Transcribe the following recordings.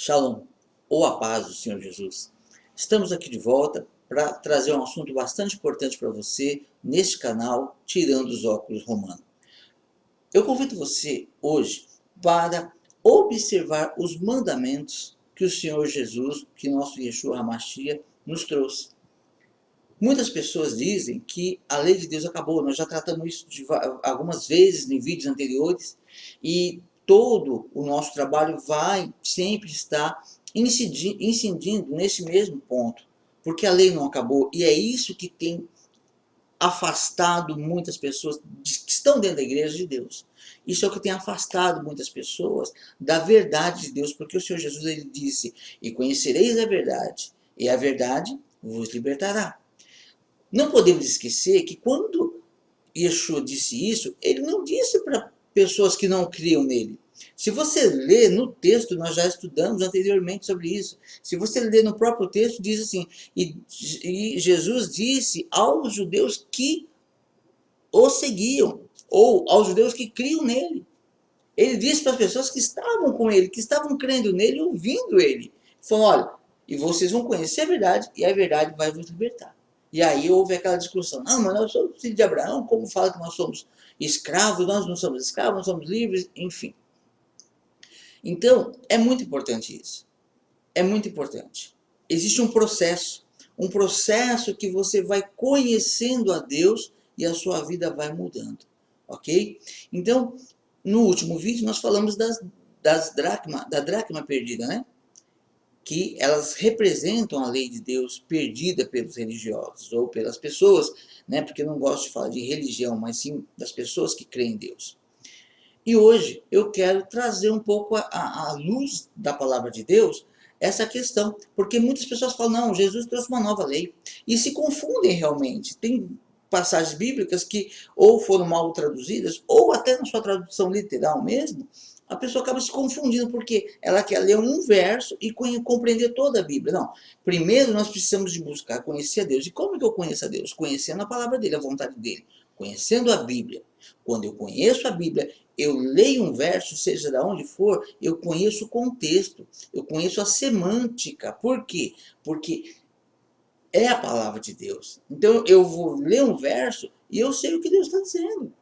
Shalom, ou a paz do Senhor Jesus. Estamos aqui de volta para trazer um assunto bastante importante para você neste canal, Tirando os Óculos Romano. Eu convido você hoje para observar os mandamentos que o Senhor Jesus, que nosso Yeshua HaMashiach, nos trouxe. Muitas pessoas dizem que a lei de Deus acabou. Nós já tratamos isso algumas vezes em vídeos anteriores e todo o nosso trabalho vai sempre estar incidindo nesse mesmo ponto, porque a lei não acabou e é isso que tem afastado muitas pessoas que estão dentro da igreja de Deus. Isso é o que tem afastado muitas pessoas da verdade de Deus, porque o Senhor Jesus ele disse: "E conhecereis a verdade, e a verdade vos libertará". Não podemos esquecer que quando Yeshua disse isso, ele não disse para pessoas que não criam nele. Se você ler no texto, nós já estudamos anteriormente sobre isso. Se você ler no próprio texto, diz assim: e Jesus disse aos judeus que o seguiam, ou aos judeus que criam nele. Ele disse para as pessoas que estavam com ele, que estavam crendo nele, ouvindo ele. Falou: olha, e vocês vão conhecer a verdade, e a verdade vai vos libertar. E aí houve aquela discussão: não, mas nós somos filhos de Abraão, como fala que nós somos escravos? Nós não somos escravos, nós somos livres, enfim. Então, é muito importante isso. É muito importante. Existe um processo que você vai conhecendo a Deus e a sua vida vai mudando, ok? Então, no último vídeo nós falamos da dracma perdida, né? Que elas representam a lei de Deus perdida pelos religiosos ou pelas pessoas, né? Porque eu não gosto de falar de religião, mas sim das pessoas que creem em Deus. E hoje eu quero trazer um pouco à luz da palavra de Deus essa questão, porque muitas pessoas falam: não, Jesus trouxe uma nova lei, e se confundem realmente. Tem passagens bíblicas que ou foram mal traduzidas, ou até na sua tradução literal mesmo, a pessoa acaba se confundindo, porque ela quer ler um verso e compreender toda a Bíblia. Não, primeiro nós precisamos de buscar conhecer a Deus. E como que eu conheço a Deus? Conhecendo a palavra dele, a vontade dele, conhecendo a Bíblia. Quando eu conheço a Bíblia, eu leio um verso, seja de onde for, eu conheço o contexto, eu conheço a semântica. Por quê? Porque é a palavra de Deus. Então eu vou ler um verso e eu sei o que Deus está dizendo.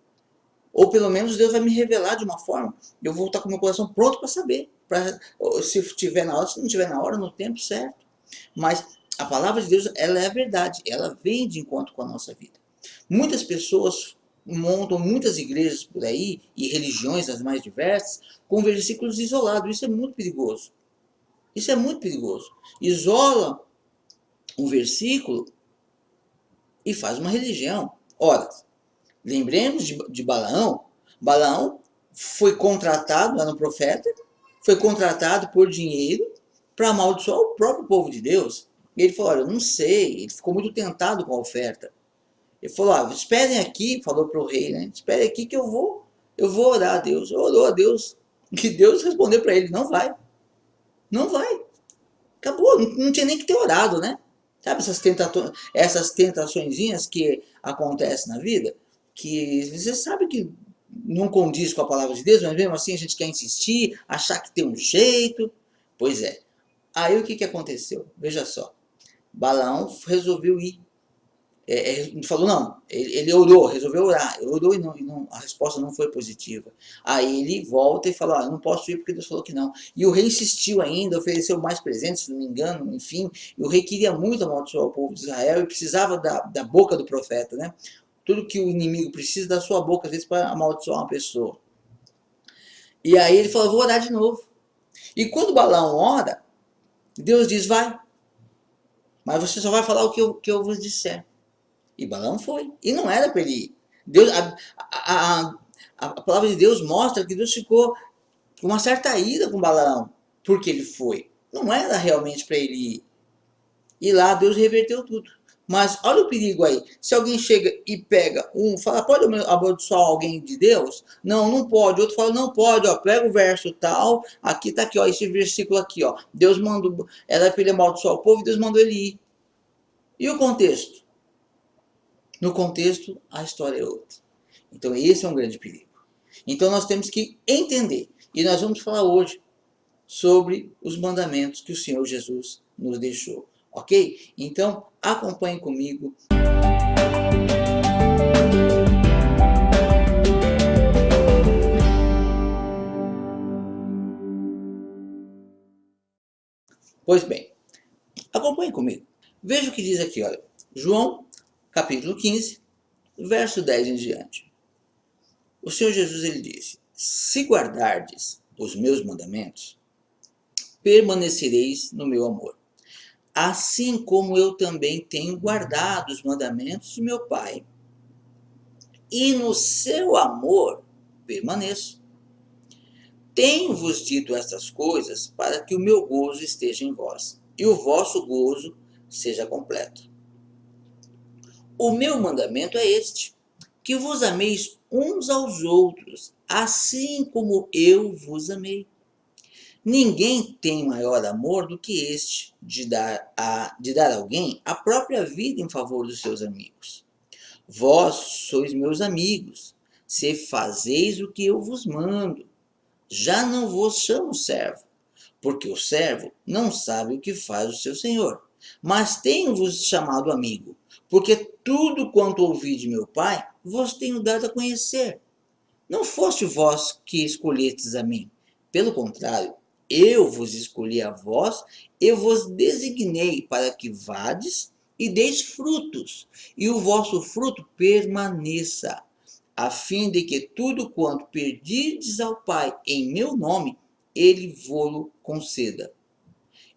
Ou pelo menos Deus vai me revelar de uma forma, eu vou estar com o meu coração pronto para saber. Se tiver na hora, se não tiver na hora, no tempo certo. Mas a palavra de Deus, ela é a verdade, ela vem de encontro com a nossa vida. Muitas pessoas montam muitas igrejas por aí, e religiões as mais diversas, com versículos isolados. Isso é muito perigoso. Isso é muito perigoso. Isola um versículo e faz uma religião. Ora, lembremos de Balaão. Balaão foi contratado, era um profeta, foi contratado por dinheiro para amaldiçoar o próprio povo de Deus. E ele falou: olha, eu não sei. Ele ficou muito tentado com a oferta. Ele falou: ah, esperem aqui, falou para o rei, né? Esperem aqui que eu vou orar a Deus. Orou a Deus. Que Deus respondeu para ele: não vai. Não vai. Acabou, não tinha nem que ter orado, né? Sabe essas tentaçõezinhas que acontecem na vida? Que você sabe que não condiz com a palavra de Deus, mas mesmo assim a gente quer insistir, achar que tem um jeito. Pois é. Aí o que aconteceu? Veja só. Balaão resolveu ir. Falou: não, ele orou, resolveu orar, orou e a resposta não foi positiva. Aí ele volta e fala: eu não posso ir porque Deus falou que não. E o rei insistiu ainda, ofereceu mais presentes, se não me engano, enfim. E o rei queria muito amaldiçoar o povo de Israel e precisava da boca do profeta, né? Tudo que o inimigo precisa da sua boca, às vezes, para amaldiçoar uma pessoa. E aí ele falou: vou orar de novo. E quando Balaão ora, Deus diz: vai, mas você só vai falar o que eu vos disser. E Balaão foi. E não era para ele ir. Deus, a palavra de Deus mostra que Deus ficou com uma certa ira com Balaão, porque ele foi. Não era realmente para ele ir. E lá Deus reverteu tudo. Mas olha o perigo aí. Se alguém chega e pega fala: pode amaldiçoar alguém de Deus? Não, não pode. Outro fala: não pode, ó, pega o verso tal, aqui tá aqui, ó, esse versículo aqui, ó. Deus mandou, era para ele amaldiçoar o povo, Deus mandou ele ir. E o contexto? No contexto, a história é outra. Então esse é um grande perigo. Então nós temos que entender. E nós vamos falar hoje sobre os mandamentos que o Senhor Jesus nos deixou, ok? Então, acompanhe comigo. Pois bem, acompanhe comigo. Veja o que diz aqui, olha. João, capítulo 15, verso 10 em diante. O Senhor Jesus, ele disse: se guardardes os meus mandamentos, permanecereis no meu amor, assim como eu também tenho guardado os mandamentos de meu Pai. E no seu amor permaneço. Tenho-vos dito estas coisas para que o meu gozo esteja em vós e o vosso gozo seja completo. O meu mandamento é este: que vos ameis uns aos outros, assim como eu vos amei. Ninguém tem maior amor do que este, de dar a alguém a própria vida em favor dos seus amigos. Vós sois meus amigos, se fazeis o que eu vos mando. Já não vos chamo servo, porque o servo não sabe o que faz o seu senhor. Mas tenho-vos chamado amigo, porque tudo quanto ouvi de meu Pai, vos tenho dado a conhecer. Não foste vós que escolhestes a mim. Pelo contrário, eu vos escolhi a vós e vos designei para que vades e deis frutos, e o vosso fruto permaneça, a fim de que tudo quanto pedirdes ao Pai em meu nome, ele vô-lo conceda.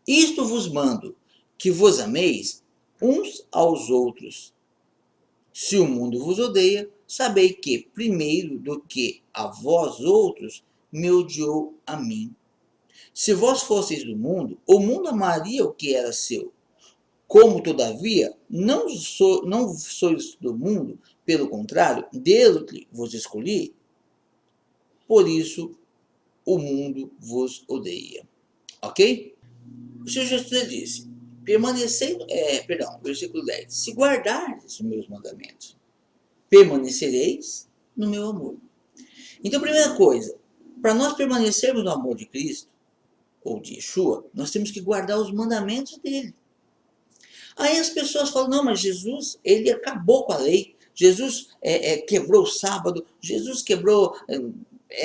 Isto vos mando, que vos ameis uns aos outros. Se o mundo vos odeia, sabei que, primeiro do que a vós outros, me odiou a mim. Se vós fosseis do mundo, o mundo amaria o que era seu. Como, todavia, não sois do mundo, pelo contrário, dele vos escolhi, por isso o mundo vos odeia. Ok? O Senhor Jesus disse, versículo 10, se guardardes os meus mandamentos, permanecereis no meu amor. Então, primeira coisa, para nós permanecermos no amor de Cristo, ou de Yeshua, nós temos que guardar os mandamentos dele. Aí as pessoas falam, não, mas Jesus, ele acabou com a lei. Jesus quebrou o sábado, Jesus quebrou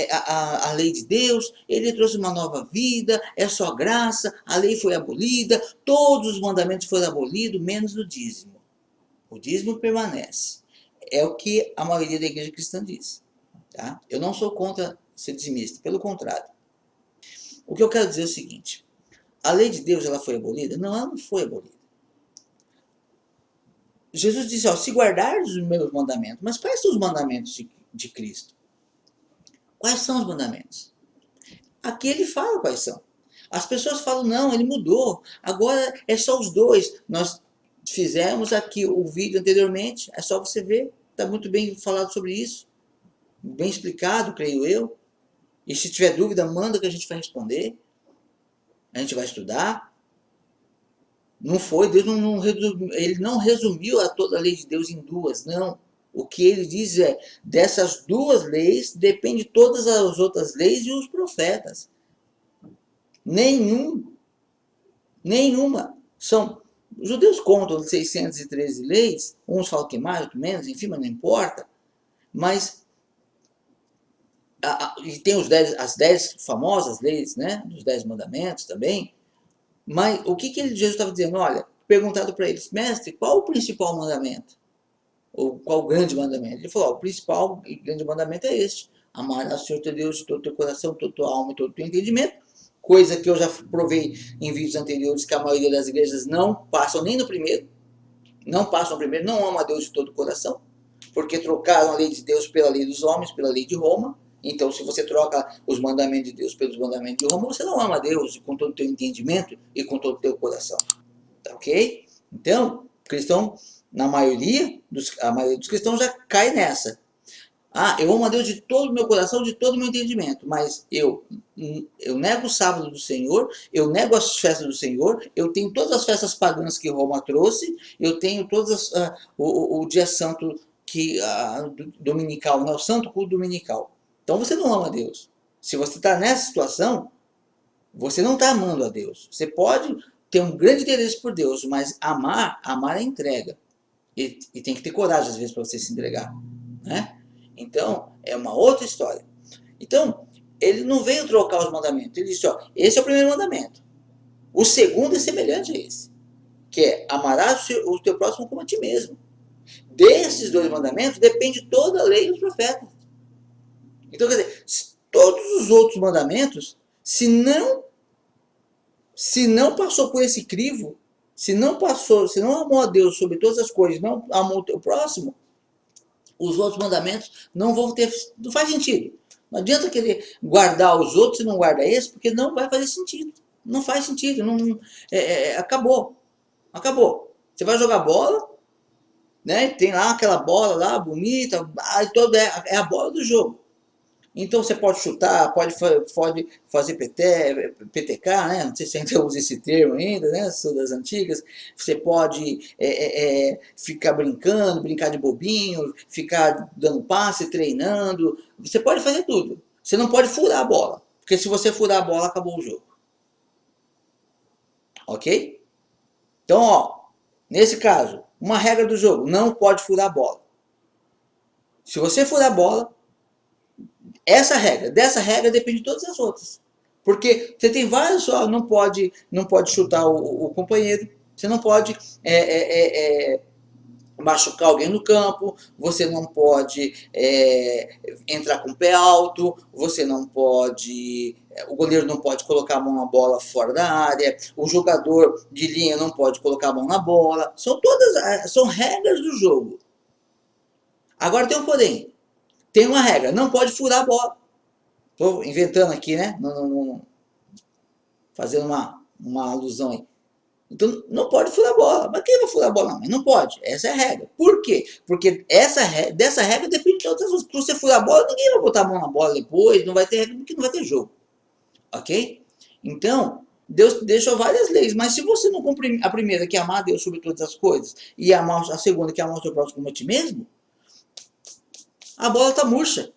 a lei de Deus, ele trouxe uma nova vida, é só graça, a lei foi abolida, todos os mandamentos foram abolidos, menos o dízimo. O dízimo permanece. É o que a maioria da igreja cristã diz. Tá? Eu não sou contra ser dizimista, pelo contrário. O que eu quero dizer é o seguinte, a lei de Deus ela foi abolida? Não, ela não foi abolida. Jesus disse, ó, se guardares os meus mandamentos, mas quais são os mandamentos de Cristo? Quais são os mandamentos? Aqui ele fala quais são. As pessoas falam, não, ele mudou, agora é só os dois. Nós fizemos aqui o vídeo anteriormente, é só você ver, está muito bem falado sobre isso, bem explicado, creio eu. E se tiver dúvida, manda que a gente vai responder. A gente vai estudar. Não foi, Deus ele não resumiu a toda a lei de Deus em duas, não. O que ele diz é, dessas duas leis, depende todas as outras leis e os profetas. Nenhuma. Os judeus contam 613 leis, uns falam que mais, outros menos, enfim, mas não importa. Mas e tem as 10 famosas leis, né, dos 10 mandamentos também, mas o que Jesus estava dizendo? Olha, perguntado para eles, mestre, qual o principal mandamento? Ou qual o grande mandamento? Ele falou, o principal e grande mandamento é este, amar ao Senhor teu Deus de todo o teu coração, toda a tua alma e todo o teu entendimento, coisa que eu já provei em vídeos anteriores, que a maioria das igrejas não passam nem no primeiro, não amam a Deus de todo o coração, porque trocaram a lei de Deus pela lei dos homens, pela lei de Roma. Então, se você troca os mandamentos de Deus pelos mandamentos de Roma, você não ama a Deus com todo o teu entendimento e com todo o teu coração. Tá ok? Então, cristão, a maioria dos cristãos já cai nessa. Ah, eu amo a Deus de todo o meu coração, de todo o meu entendimento, mas eu nego o sábado do Senhor, eu nego as festas do Senhor, eu tenho todas as festas pagãs que Roma trouxe, eu tenho todas o dia santo dominical, não, o santo culto dominical. Então você não ama a Deus. Se você está nessa situação, Você não está amando a Deus. Você pode ter um grande interesse por Deus, mas amar é entrega. E tem que ter coragem, às vezes, para você se entregar. Né? Então, é uma outra história. Então, ele não veio trocar os mandamentos. Ele disse, ó, esse é o primeiro mandamento. O segundo é semelhante a esse, que é amarás o teu próximo como a ti mesmo. Desses dois mandamentos depende toda a lei e os profetas. Então, quer dizer, todos os outros mandamentos, se não passou por esse crivo, se não amou a Deus sobre todas as coisas, não amou o teu próximo, os outros mandamentos não vão ter, não faz sentido. Não adianta querer guardar os outros e não guarda esse, porque não vai fazer sentido. Não faz sentido, acabou. Acabou. Você vai jogar bola, né? Tem lá aquela bola lá bonita, é a bola do jogo. Então você pode chutar, pode fazer PTK, né? Não sei se ainda usa esse termo ainda, né? Sou das antigas. Você pode ficar brincando, brincar de bobinho, ficar dando passe, treinando. Você pode fazer tudo. Você não pode furar a bola, porque se você furar a bola, acabou o jogo. Ok? Então, ó, nesse caso, uma regra do jogo, não pode furar a bola. Se você furar a bola, dessa regra depende de todas as outras. Porque você tem vários, não pode chutar o companheiro, você não pode machucar alguém no campo, você não pode entrar com o pé alto, você não pode, o goleiro não pode colocar a mão na bola fora da área, o jogador de linha não pode colocar a mão na bola, são regras do jogo. Agora tem um porém, tem uma regra, não pode furar a bola. Estou inventando aqui, né? Fazendo uma alusão aí. Então, não pode furar a bola. Mas quem vai furar a bola? Não, mas não pode. Essa é a regra. Por quê? Porque dessa regra depende de outras coisas. Se você furar a bola, ninguém vai botar a mão na bola depois. Não vai ter regra, porque não vai ter jogo. Ok? Então, Deus deixou várias leis. Mas se você não cumprir a primeira, que é amar a Deus sobre todas as coisas, e amar a segunda, que é amar o seu próximo como a ti mesmo, a bola está murcha.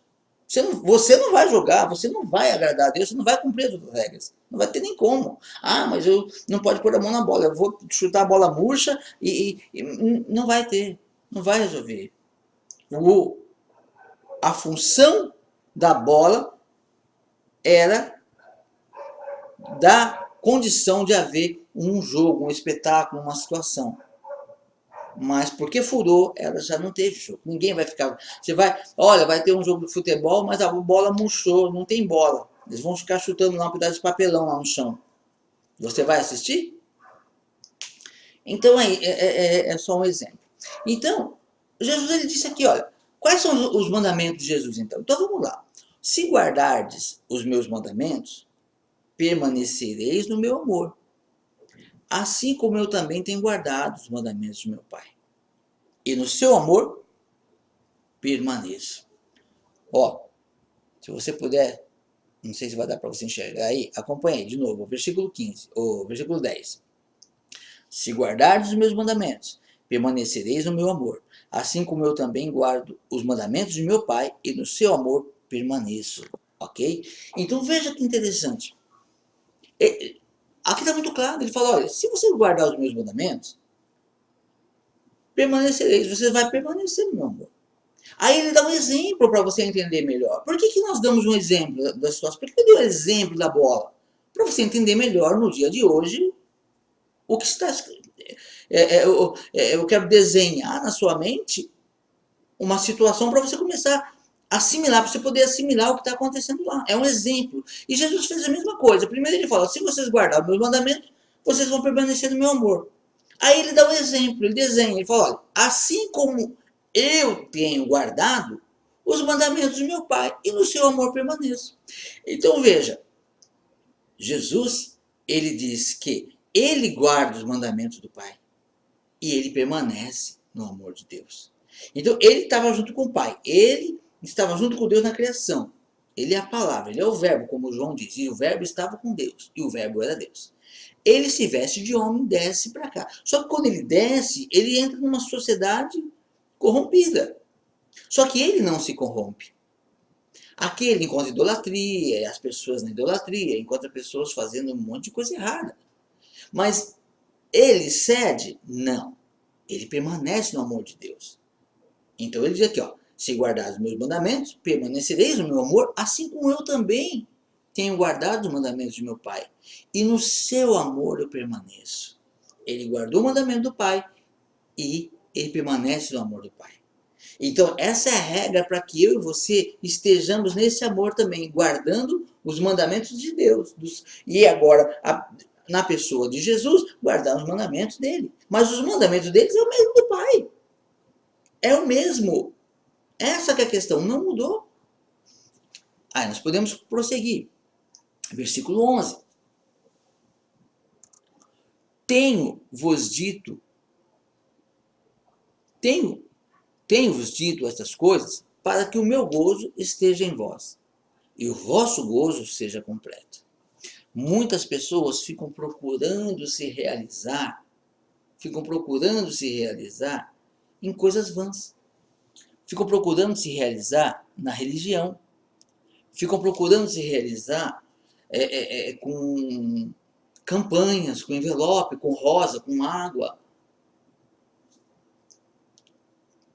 Você não vai jogar, você não vai agradar a Deus, você não vai cumprir as outras regras. Não vai ter nem como. Ah, mas eu não pode pôr a mão na bola, eu vou chutar a bola murcha e não vai ter. Não vai resolver. A função da bola era da condição de haver um jogo, um espetáculo, uma situação. Mas porque furou, ela já não teve jogo. Ninguém vai ficar. Vai ter um jogo de futebol, mas a bola murchou, não tem bola. Eles vão ficar chutando lá um pedaço de papelão lá no chão. Você vai assistir? Então é só um exemplo. Então, Jesus ele disse aqui, olha, quais são os mandamentos de Jesus então? Então vamos lá. Se guardardes os meus mandamentos, permanecereis no meu amor. Assim como eu também tenho guardado os mandamentos de meu Pai. E no seu amor, permaneço. Ó, se você puder, não sei se vai dar para você enxergar aí, acompanhe aí de novo, o versículo 15, o versículo 10. Se guardardes os meus mandamentos, permanecereis no meu amor, assim como eu também guardo os mandamentos de meu Pai, e no seu amor permaneço. Ok? Então veja que interessante. Aqui está muito claro, ele fala, olha, se você guardar os meus mandamentos, permanecereis, você vai permanecer no meu amor. Aí ele dá um exemplo para você entender melhor. Por que nós damos um exemplo da situação? Por que eu dei um exemplo da bola? Para você entender melhor no dia de hoje o que está escrito. Eu quero desenhar na sua mente uma situação para você começar a assimilar, para você poder assimilar o que está acontecendo lá. É um exemplo. E Jesus fez a mesma coisa. Primeiro ele fala, se vocês guardarem os meus mandamentos, vocês vão permanecer no meu amor. Aí ele dá um exemplo, ele desenha, ele fala, olha, assim como eu tenho guardado os mandamentos do meu Pai, e no seu amor permaneço. Então veja, Jesus, ele diz que ele guarda os mandamentos do Pai, e ele permanece no amor de Deus. Então ele estava junto com o Pai, ele estava junto com Deus na criação. Ele é a palavra, ele é o verbo, como João diz, e o verbo estava com Deus, e o verbo era Deus. Ele se veste de homem e desce para cá. Só que quando ele desce, ele entra numa sociedade corrompida. Só que ele não se corrompe. Aqui ele encontra idolatria, as pessoas na idolatria, encontra pessoas fazendo um monte de coisa errada. Mas ele cede? Não. Ele permanece no amor de Deus. Então ele diz aqui, ó, se guardar os meus mandamentos, permanecereis no meu amor, assim como eu também tenho guardado os mandamentos de meu Pai. E no seu amor eu permaneço. Ele guardou o mandamento do Pai e ele permanece no amor do Pai. Então, essa é a regra para que eu e você estejamos nesse amor também, guardando os mandamentos de Deus. E agora, na pessoa de Jesus, guardar os mandamentos dele. Mas os mandamentos deles é o mesmo do Pai. É o mesmo. Essa que é a questão, não mudou. Aí nós podemos prosseguir. Versículo 11. Tenho-vos dito estas coisas para que o meu gozo esteja em vós e o vosso gozo seja completo. Muitas pessoas ficam procurando se realizar em coisas vãs. Ficam procurando se realizar na religião. Ficam procurando se realizar com campanhas, com envelope, com rosa, com água.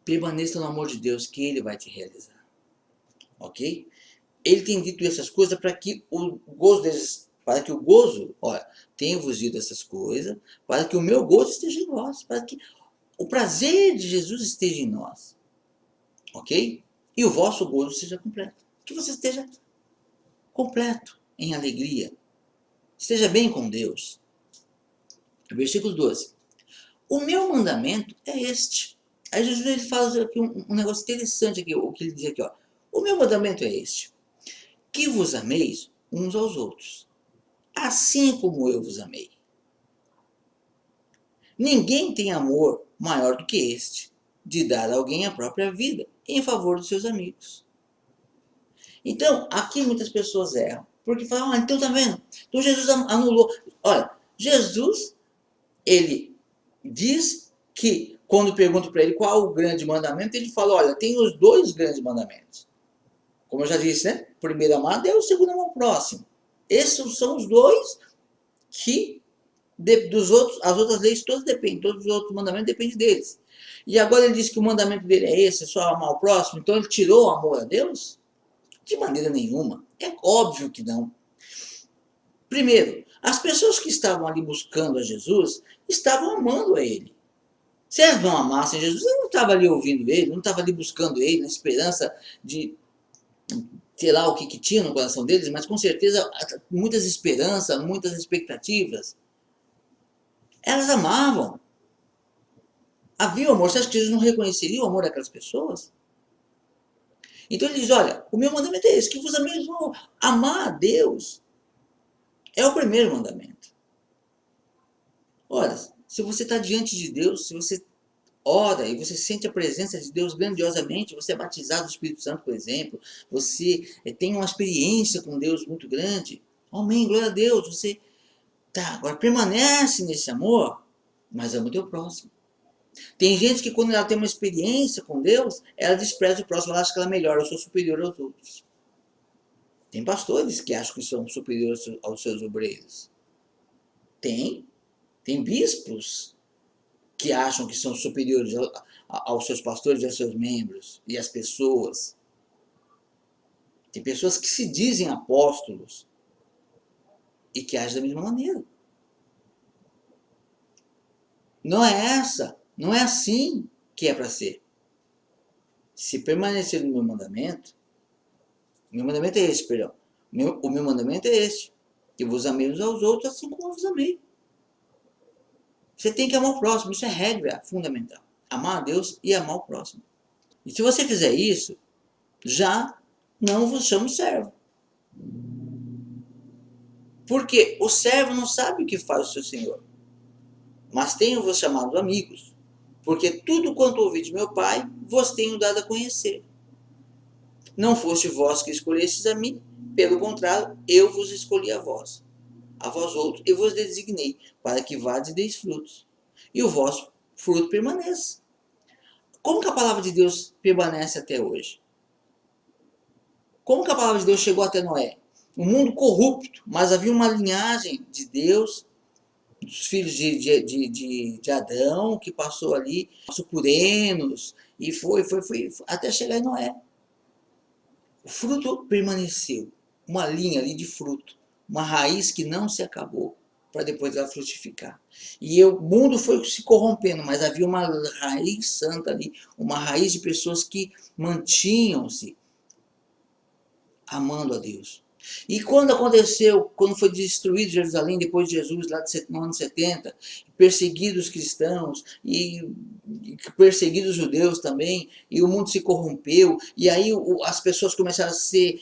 Permaneça no amor de Deus que Ele vai te realizar. Ok? Ele tem dito essas coisas para que o gozo, olha, tenho-vos dito essas coisas, para que o meu gozo esteja em vós, para que o prazer de Jesus esteja em nós. Ok? E o vosso gozo seja completo. Que você esteja completo em alegria. Esteja bem com Deus. Versículo 12. O meu mandamento é este. Aí Jesus ele fala aqui um negócio interessante aqui, o que ele diz aqui, ó. O meu mandamento é este: que vos ameis uns aos outros, assim como eu vos amei. Ninguém tem amor maior do que este, de dar a alguém a própria vida em favor dos seus amigos. Então, aqui muitas pessoas erram, porque falam, então tá vendo? Então Jesus anulou. Olha, Jesus, ele diz que, quando pergunto para ele qual o grande mandamento, ele fala, olha, tem os dois grandes mandamentos. Como eu já disse, né? Primeiro amar a Deus, segundo amar o próximo. Esses são os dois que dos outros, as outras leis todas dependem, todos os outros mandamentos dependem deles. E agora ele diz que o mandamento dele é esse, é só amar o próximo, então ele tirou o amor a Deus? De maneira nenhuma. É óbvio que não. Primeiro, as pessoas que estavam ali buscando a Jesus estavam amando a ele. Se elas não amassem Jesus, elas não estavam ali ouvindo ele, não estavam ali buscando ele, na esperança de, sei lá o que tinha no coração deles, mas com certeza muitas esperanças, muitas expectativas. Elas amavam. Havia amor. Você acha que Jesus não reconheceria o amor daquelas pessoas? Então ele diz, olha, o meu mandamento é esse, que vos ameis. Amar a Deus é o primeiro mandamento. Olha, se você está diante de Deus, se você ora e você sente a presença de Deus grandiosamente, você é batizado do Espírito Santo, por exemplo, você tem uma experiência com Deus muito grande, amém, glória a Deus, você agora permanece nesse amor, mas ama o teu próximo. Tem gente que quando ela tem uma experiência com Deus, ela despreza o próximo, ela acha que ela é melhor, eu sou superior aos outros. Tem pastores que acham que são superiores aos seus obreiros. Tem bispos que acham que são superiores aos seus pastores e aos seus membros e às pessoas. Tem pessoas que se dizem apóstolos e que agem da mesma maneira. Não é assim que é para ser. Se permanecer no meu mandamento é este, perdão. O meu mandamento é este: que vos amei uns aos outros assim como eu vos amei. Você tem que amar o próximo, isso é regra fundamental. Amar a Deus e amar o próximo. E se você fizer isso, já não vos chamo servo. Porque o servo não sabe o que faz o seu senhor. Mas tenho-vos chamado amigos, porque tudo quanto ouvi de meu Pai, vos tenho dado a conhecer. Não foste vós que escolhestes a mim, pelo contrário, eu vos escolhi a vós outros, e vos designei, para que vades e deis frutos, e o vosso fruto permaneça. Como que a palavra de Deus permanece até hoje? Como que a palavra de Deus chegou até Noé? Um mundo corrupto, mas havia uma linhagem de Deus, dos filhos de Adão, que passou ali, passou por Enos, e foi, até chegar em Noé. O fruto permaneceu, uma linha ali de fruto, uma raiz que não se acabou, para depois ela frutificar. E o mundo foi se corrompendo, mas havia uma raiz santa ali, uma raiz de pessoas que mantinham-se amando a Deus. E quando aconteceu, quando foi destruído Jerusalém, depois de Jesus, lá no ano 70, perseguidos os cristãos, e perseguidos os judeus também, e o mundo se corrompeu, e aí as pessoas começaram a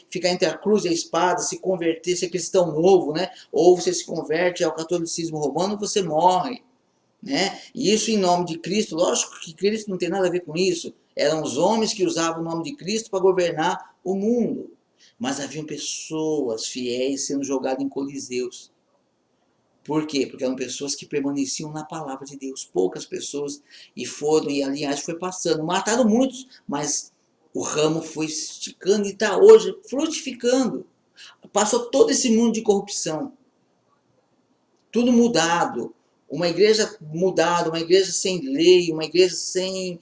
ficar entre a cruz e a espada, se converter, ser cristão novo, né? Ou você se converte ao catolicismo romano, ou você morre. Né? E isso em nome de Cristo. Lógico que Cristo não tem nada a ver com isso. Eram os homens que usavam o nome de Cristo para governar o mundo. Mas haviam pessoas fiéis sendo jogadas em coliseus. Por quê? Porque eram pessoas que permaneciam na palavra de Deus. Poucas pessoas, e a linhagem foi passando. Mataram muitos, mas o ramo foi esticando e está hoje frutificando. Passou todo esse mundo de corrupção. Tudo mudado. Uma igreja mudada, uma igreja sem lei, uma igreja sem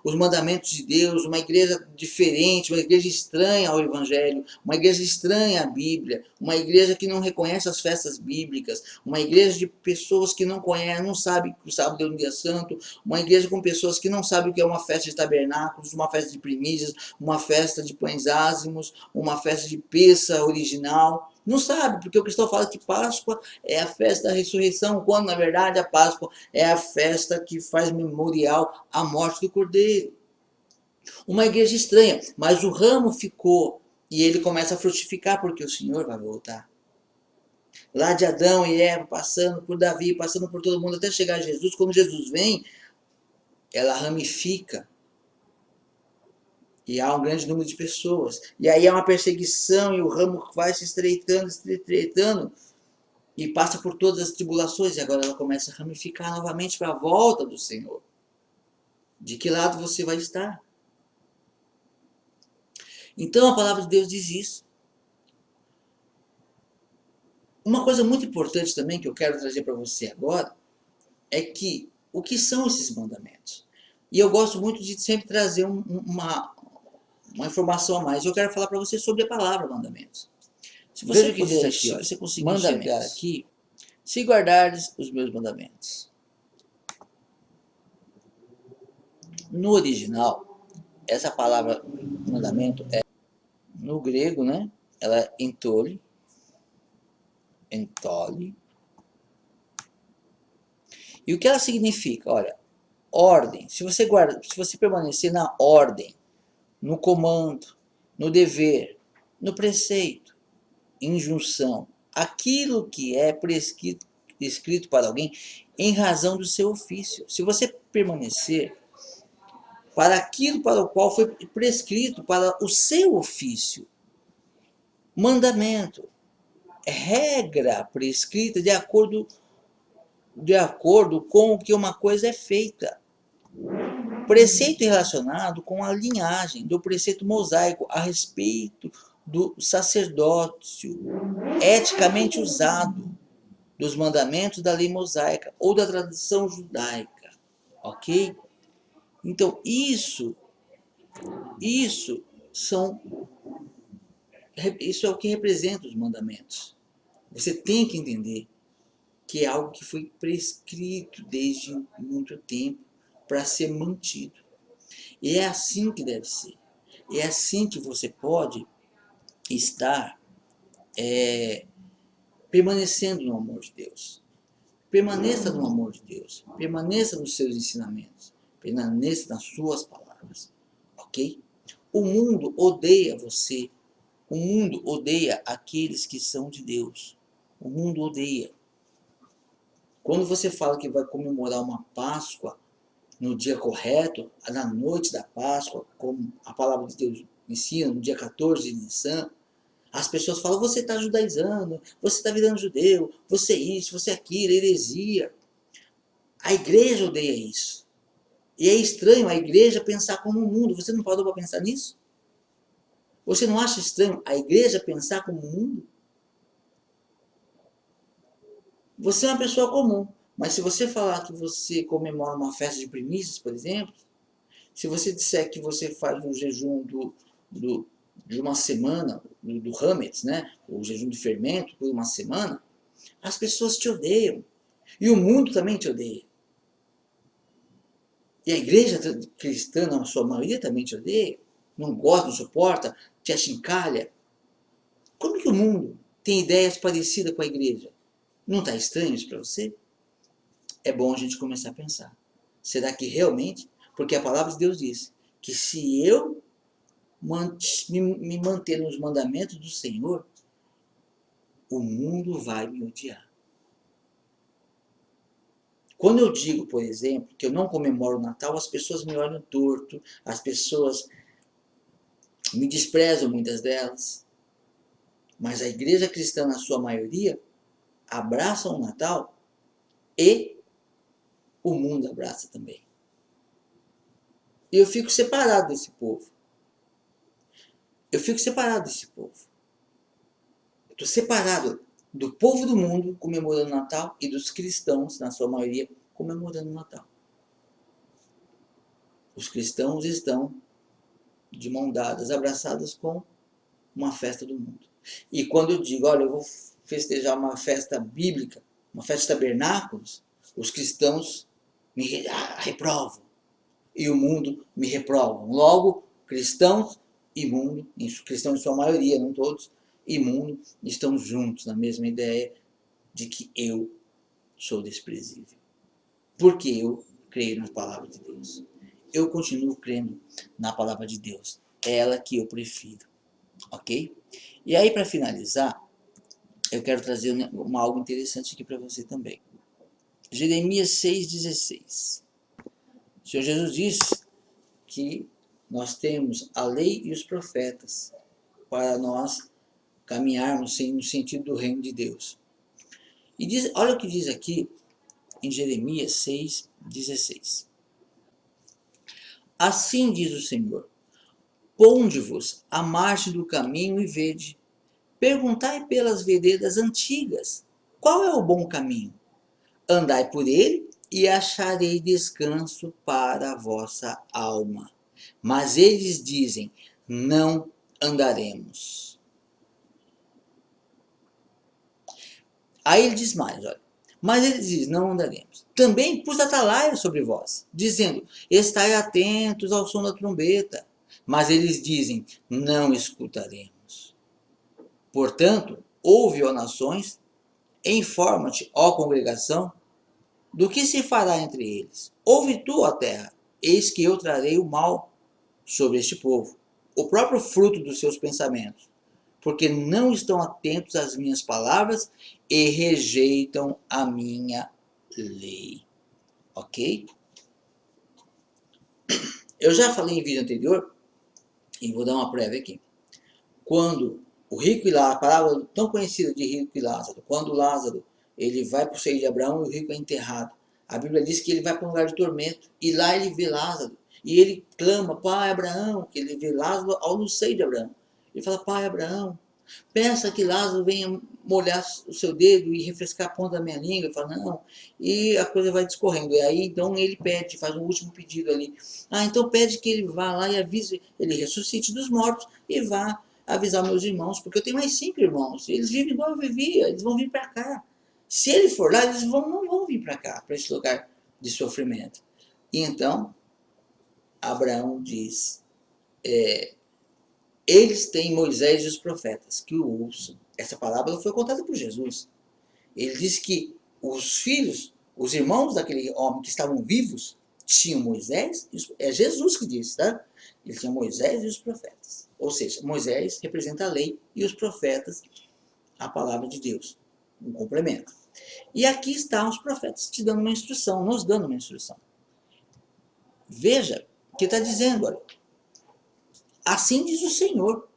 os mandamentos de Deus, uma igreja diferente, uma igreja estranha ao Evangelho, uma igreja estranha à Bíblia, uma igreja que não reconhece as festas bíblicas, uma igreja de pessoas que não conhecem, não sabem que o sábado é um dia santo, uma igreja com pessoas que não sabem o que é uma festa de tabernáculos, uma festa de primícias, uma festa de pães ázimos, uma festa de peça original. Não sabe, porque o cristão fala que Páscoa é a festa da ressurreição, quando na verdade a Páscoa é a festa que faz memorial à morte do Cordeiro. Uma igreja estranha, mas o ramo ficou e ele começa a frutificar porque o Senhor vai voltar. Lá de Adão e Eva, passando por Davi, passando por todo mundo até chegar a Jesus, quando Jesus vem, ela ramifica. E há um grande número de pessoas. E aí há uma perseguição e o ramo vai se estreitando, e passa por todas as tribulações. E agora ela começa a ramificar novamente para a volta do Senhor. De que lado você vai estar? Então a palavra de Deus diz isso. Uma coisa muito importante também que eu quero trazer para você agora é que o que são esses mandamentos? E eu gosto muito de sempre trazer uma informação a mais. Eu quero falar para você sobre a palavra mandamentos. Se você puder, aqui, se você conseguir enxergar aqui, se guardares os meus mandamentos. No original, essa palavra mandamento é, no grego, né? Ela é entole. E o que ela significa? Olha, ordem. Se você permanecer na ordem, no comando, no dever, no preceito, injunção, aquilo que é prescrito para alguém em razão do seu ofício. Se você permanecer para aquilo para o qual foi prescrito para o seu ofício, mandamento, regra prescrita de acordo com o que uma coisa é feita. Preceito relacionado com a linhagem do preceito mosaico a respeito do sacerdócio eticamente usado, dos mandamentos da lei mosaica ou da tradição judaica, ok? Então isso é o que representa os mandamentos. Você tem que entender que é algo que foi prescrito desde muito tempo para ser mantido. E é assim que deve ser. É assim que você pode estar permanecendo no amor de Deus. Permaneça no amor de Deus. Permaneça nos seus ensinamentos. Permaneça nas suas palavras. Ok? O mundo odeia você. O mundo odeia aqueles que são de Deus. O mundo odeia. Quando você fala que vai comemorar uma Páscoa no dia correto, na noite da Páscoa, como a palavra de Deus ensina, no dia 14 de Nissan, as pessoas falam, você está judaizando, você está virando judeu, você isso, você aquilo, heresia. A igreja odeia isso. E é estranho a igreja pensar como o mundo. Você não parou para pensar nisso? Você não acha estranho a igreja pensar como o mundo? Você é uma pessoa comum, mas se você falar que você comemora uma festa de primícias, por exemplo, se você disser que você faz um jejum do, de uma semana, do Hametz, né? O jejum de fermento por uma semana, as pessoas te odeiam. E o mundo também te odeia. E a igreja cristã, na sua maioria, também te odeia. Não gosta, não suporta, te achincalha. Como que o mundo tem ideias parecidas com a igreja? Não está estranho isso para você? É bom a gente começar a pensar. Será que realmente? Porque a palavra de Deus diz que se eu me manter nos mandamentos do Senhor, o mundo vai me odiar. Quando eu digo, por exemplo, que eu não comemoro o Natal, as pessoas me olham torto, as pessoas me desprezam, muitas delas. Mas a igreja cristã, na sua maioria, abraça o Natal e o mundo abraça também. E eu fico separado desse povo. Eu fico separado desse povo. Eu estou separado do povo do mundo comemorando o Natal e dos cristãos, na sua maioria, comemorando o Natal. Os cristãos estão de mão dadas, abraçadas com uma festa do mundo. E quando eu digo, olha, eu vou festejar uma festa bíblica, uma festa de tabernáculos, os cristãos me reprovam. E o mundo me reprovam. Logo, cristãos e mundo, cristãos em sua maioria, não todos, e mundo estão juntos na mesma ideia de que eu sou desprezível. Porque eu creio na palavra de Deus. Eu continuo crendo na palavra de Deus. É ela que eu prefiro. Ok? E aí, para finalizar, eu quero trazer algo interessante aqui para você também. Jeremias 6,16. O Senhor Jesus disse que nós temos a lei e os profetas para nós caminharmos no sentido do reino de Deus. E diz, olha o que diz aqui em Jeremias 6,16. Assim diz o Senhor: ponde-vos à margem do caminho e vede. Perguntai pelas veredas antigas, qual é o bom caminho? Andai por ele e acharei descanso para a vossa alma. Mas eles dizem, não andaremos. Aí ele diz mais, olha. Mas ele diz, não andaremos. Também pus atalaia sobre vós, dizendo, estai atentos ao som da trombeta. Mas eles dizem, não escutaremos. Portanto, ouve, ó nações, informa-te, ó congregação, do que se fará entre eles. Ouve tu, ó terra, eis que eu trarei o mal sobre este povo, o próprio fruto dos seus pensamentos, porque não estão atentos às minhas palavras e rejeitam a minha lei. Ok? Eu já falei em vídeo anterior, e vou dar uma prévia aqui. Quando o rico e Lázaro, a palavra tão conhecida de rico e Lázaro, quando Lázaro ele vai para o seio de Abraão e o rico é enterrado, a Bíblia diz que ele vai para um lugar de tormento, e lá ele vê Lázaro, e ele clama, pai Abraão, que ele vê Lázaro no seio de Abraão. Ele fala, pai Abraão, peça que Lázaro venha molhar o seu dedo e refrescar a ponta da minha língua. Ele fala, não. E a coisa vai discorrendo. E aí, então, ele pede, faz um último pedido ali. Então pede que ele vá lá e avise, ele ressuscite dos mortos e vá avisar meus irmãos, porque eu tenho mais 5 irmãos. Eles vivem igual eu vivia, eles vão vir para cá. Se ele for lá, eles não vão vir para cá, para esse lugar de sofrimento. E então, Abraão diz, eles têm Moisés e os profetas, que o ouçam. Essa palavra foi contada por Jesus. Ele disse que os filhos, os irmãos daquele homem que estavam vivos, tinham Moisés, é Jesus que disse, tá? Ele tinha Moisés e os profetas. Ou seja, Moisés representa a lei e os profetas, a palavra de Deus. Um complemento. E aqui estão os profetas te dando uma instrução, nos dando uma instrução. Veja o que está dizendo, olha. Assim diz o Senhor,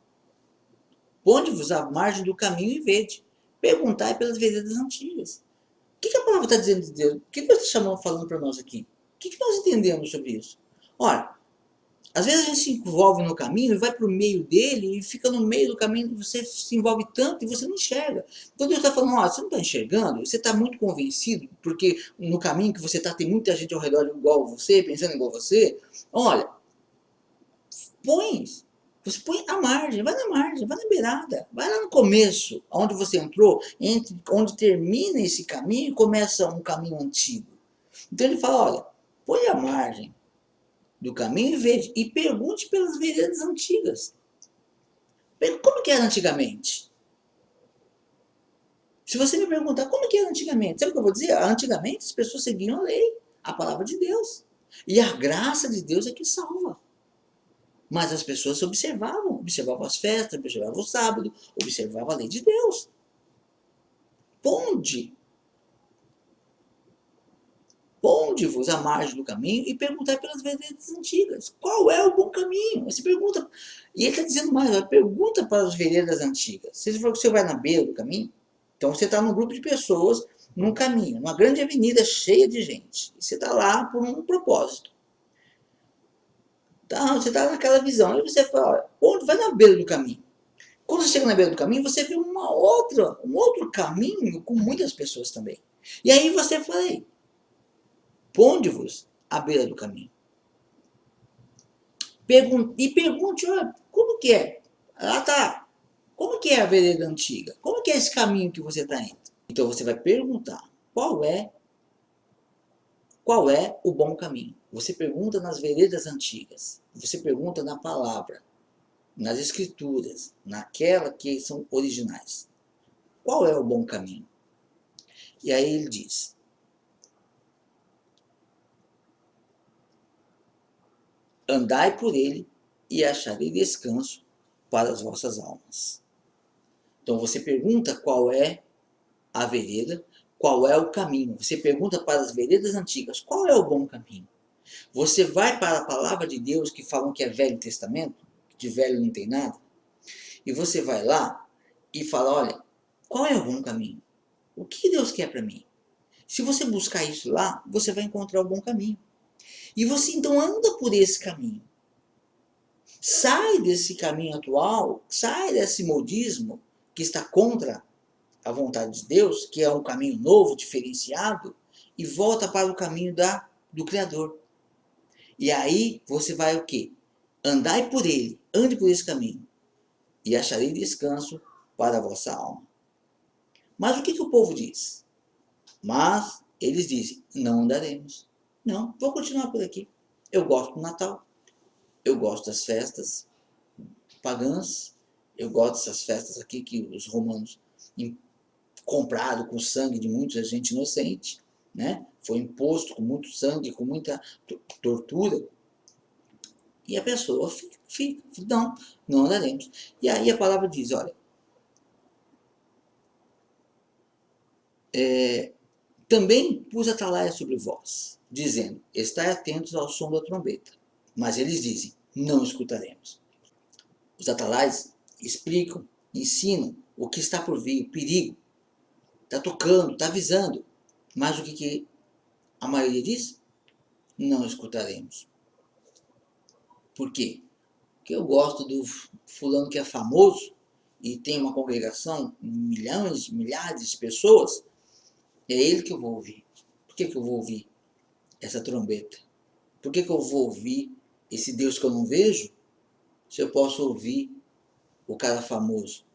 ponde-vos à margem do caminho e vede, perguntai pelas veredas antigas. O que a palavra está dizendo de Deus? O que Deus está falando para nós aqui? O que nós entendemos sobre isso? Ora, Às vezes a gente se envolve no caminho e vai para o meio dele e fica no meio do caminho, você se envolve tanto e você não enxerga. Então Deus está falando, ó, você não está enxergando, você está muito convencido, porque no caminho que você está tem muita gente ao redor igual a você, pensando igual a você. Olha, põe, você põe a margem, vai na beirada, vai lá no começo, onde você entrou, onde termina esse caminho e começa um caminho antigo. Então ele fala, olha, põe a margem do caminho e veja, e pergunte pelas veredas antigas. Como que era antigamente? Se você me perguntar como que era antigamente, sabe o que eu vou dizer? Antigamente as pessoas seguiam a lei, a palavra de Deus. E a graça de Deus é que salva. Mas as pessoas observavam as festas, observavam o sábado, observavam a lei de Deus. Ponde-vos à margem do caminho e perguntai pelas veredas antigas. Qual é o bom caminho? Você pergunta. E ele está dizendo mais, pergunta para as veredas antigas. Se você for que você vai na beira do caminho, então você está num grupo de pessoas, num caminho, numa grande avenida cheia de gente. E você está lá por um propósito. Então, você está naquela visão. Aí você fala, onde vai na beira do caminho? Quando você chega na beira do caminho, você vê um outro caminho com muitas pessoas também. E aí você fala, ponde-vos à beira do caminho. Pergunte, olha, como que é? Ah, tá. Como que é a vereda antiga? Como que é esse caminho que você está indo? Então você vai perguntar qual é o bom caminho. Você pergunta nas veredas antigas. Você pergunta na palavra, nas escrituras, naquela que são originais. Qual é o bom caminho? E aí ele diz, andai por ele e acharei descanso para as vossas almas. Então você pergunta qual é a vereda, qual é o caminho. Você pergunta para as veredas antigas, qual é o bom caminho? Você vai para a palavra de Deus que falam que é Velho Testamento, que de velho não tem nada, e você vai lá e fala, olha, qual é o bom caminho? O que Deus quer para mim? Se você buscar isso lá, você vai encontrar o bom caminho. E você então anda por esse caminho. Sai desse caminho atual, sai desse modismo que está contra a vontade de Deus, que é um caminho novo, diferenciado, e volta para o caminho do Criador. E aí você vai o quê? Andai por ele, ande por esse caminho, e acharei descanso para a vossa alma. Mas o que o povo diz? Mas eles dizem, não andaremos. Não, vou continuar por aqui. Eu gosto do Natal, eu gosto das festas pagãs, eu gosto dessas festas aqui que os romanos compraram com sangue de muita gente inocente, né? Foi imposto com muito sangue, com muita tortura. E a pessoa fica, não andaremos. E aí a palavra diz, olha, também pus atalaia sobre vós, dizendo, estai atentos ao som da trombeta. Mas eles dizem, não escutaremos. Os atalaias explicam, ensinam o que está por vir, o perigo. Está tocando, está avisando. Mas o que a maioria diz? Não escutaremos. Por quê? Porque eu gosto do fulano que é famoso e tem uma congregação, milhões, milhares de pessoas, é ele que eu vou ouvir. Por que eu vou ouvir essa trombeta? Por que eu vou ouvir esse Deus que eu não vejo, se eu posso ouvir o cara famoso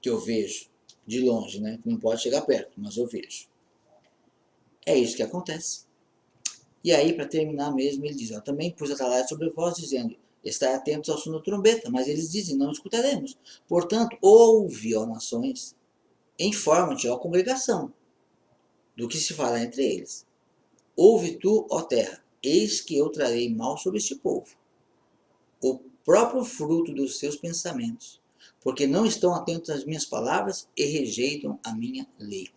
que eu vejo de longe, né? Não pode chegar perto, mas eu vejo. É isso que acontece. E aí, para terminar mesmo, ele diz, também pus atalaia sobre vós, dizendo, estai atentos ao som da trombeta, mas eles dizem, não escutaremos. Portanto, ouve, ó nações, informa-te, ó congregação, do que se fala entre eles. Ouve tu, ó terra, eis que eu trarei mal sobre este povo, o próprio fruto dos seus pensamentos, porque não estão atentos às minhas palavras e rejeitam a minha lei.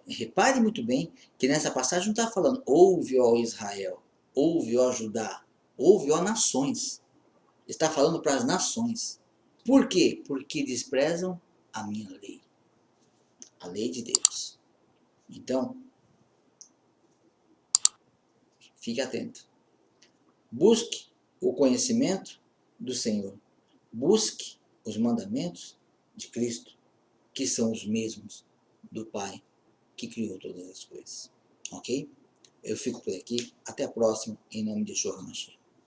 Repare muito bem que nessa passagem não está falando ouve, ó Israel, ouve, ó Judá, ouve, ó nações. Está falando para as nações. Por quê? Porque desprezam a minha lei, a lei de Deus. Então, fique atento. Busque o conhecimento do Senhor. Busque os mandamentos de Cristo, que são os mesmos do Pai que criou todas as coisas. Ok? Eu fico por aqui. Até a próxima, em nome de Yeshua HaMashiach.